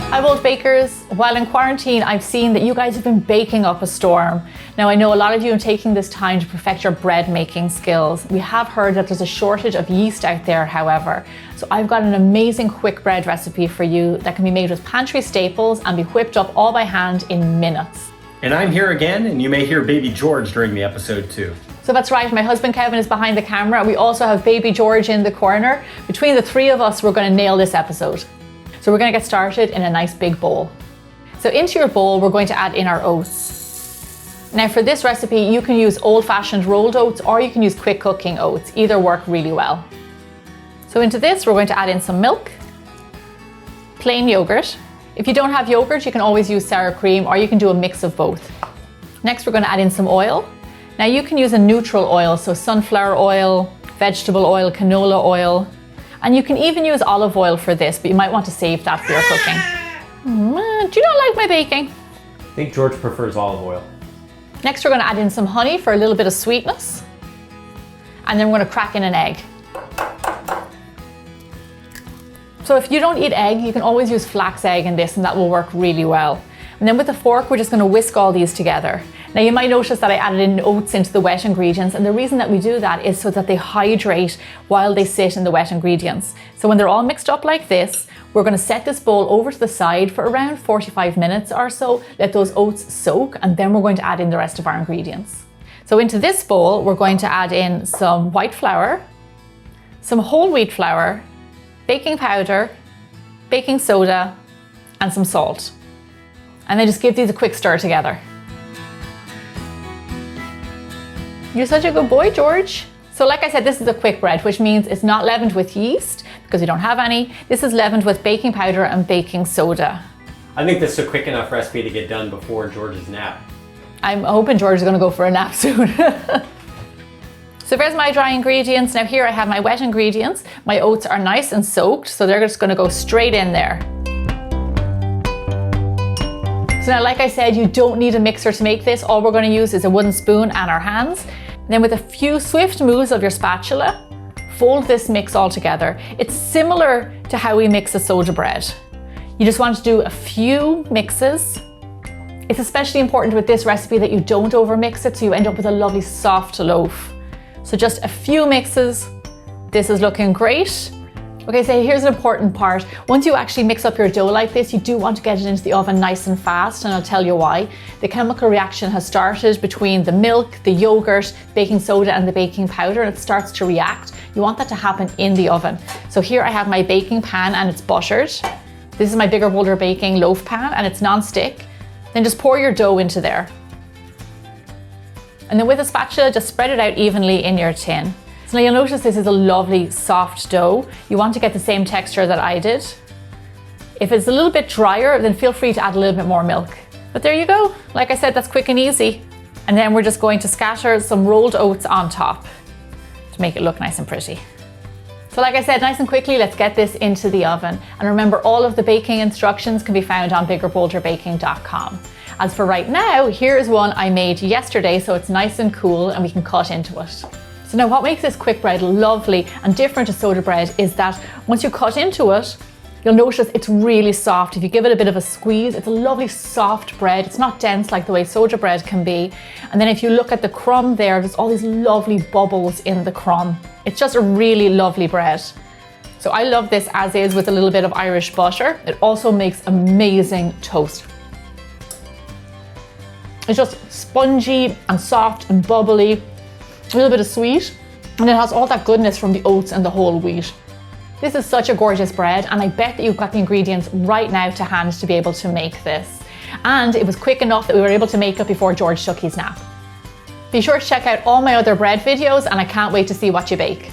Hi Bold Bakers. While in quarantine, I've seen that you guys have been baking up a storm. Now I know a lot of you are taking this time to perfect your bread making skills. We have heard that there's a shortage of yeast out there, however. So I've got an amazing quick bread recipe for you that can be made with pantry staples and be whipped up all by hand in minutes. And I'm here again, and you may hear baby George during the episode too. So that's right, my husband Kevin is behind the camera. We also have baby George in the corner. Between the three of us, we're going to nail this episode. So we're going to get started in a nice big bowl. So into your bowl, we're going to add in our oats. Now for this recipe, you can use old-fashioned rolled oats or you can use quick cooking oats. Either work really well. So into this, we're going to add in some milk, plain yogurt. If you don't have yogurt, you can always use sour cream or you can do a mix of both. Next, we're going to add in some oil. Now you can use a neutral oil, so sunflower oil, vegetable oil, canola oil. And you can even use olive oil for this, but you might want to save that for your cooking. Do you not like my baking? I think George prefers olive oil. Next, we're going to add in some honey for a little bit of sweetness. And then we're going to crack in an egg. So if you don't eat egg, you can always use flax egg in this and that will work really well. And then with a fork, we're just going to whisk all these together. Now you might notice that I added in oats into the wet ingredients, and the reason that we do that is so that they hydrate while they sit in the wet ingredients. So when they're all mixed up like this, we're going to set this bowl over to the side for around 45 minutes or so, let those oats soak, and then we're going to add in the rest of our ingredients. So into this bowl, we're going to add in some white flour, some whole wheat flour, baking powder, baking soda, and some salt. And then just give these a quick stir together. You're such a good boy, George. So like I said, this is a quick bread, which means it's not leavened with yeast because we don't have any. This is leavened with baking powder and baking soda. I think this is a quick enough recipe to get done before George's nap. I'm hoping George is going to go for a nap soon. So there's my dry ingredients. Now here I have my wet ingredients. My oats are nice and soaked, so they're just going to go straight in there. So now, like I said, you don't need a mixer to make this. All we're going to use is a wooden spoon and our hands. Then with a few swift moves of your spatula, fold this mix all together. It's similar to how we mix a soda bread. You just want to do a few mixes. It's especially important with this recipe that you don't overmix it, so you end up with a lovely soft loaf. So just a few mixes. This is looking great. Okay, so here's an important part. Once you actually mix up your dough like this, you do want to get it into the oven nice and fast, and I'll tell you why. The chemical reaction has started between the milk, the yogurt, baking soda, and the baking powder, and it starts to react. You want that to happen in the oven. So here I have my baking pan and it's buttered. This is my bigger, bolder baking loaf pan and it's non-stick. Then just pour your dough into there. And then with a spatula, just spread it out evenly in your tin. So now you'll notice this is a lovely soft dough. You want to get the same texture that I did. If it's a little bit drier, then feel free to add a little bit more milk. But there you go. Like I said, that's quick and easy. And then we're just going to scatter some rolled oats on top to make it look nice and pretty. So like I said, nice and quickly, let's get this into the oven. And remember, all of the baking instructions can be found on biggerbolderbaking.com. As for right now, here is one I made yesterday, so it's nice and cool and we can cut into it. So now what makes this quick bread lovely and different to soda bread is that once you cut into it, you'll notice it's really soft. If you give it a bit of a squeeze, it's a lovely soft bread. It's not dense like the way soda bread can be. And then if you look at the crumb there's all these lovely bubbles in the crumb. It's just a really lovely bread. So I love this as is with a little bit of Irish butter. It also makes amazing toast. It's just spongy and soft and bubbly. A little bit of sweet, and it has all that goodness from the oats and the whole wheat. This is such a gorgeous bread, and I bet that you've got the ingredients right now to hand to be able to make this. And it was quick enough that we were able to make it before George took his nap. Be sure to check out all my other bread videos, and I can't wait to see what you bake.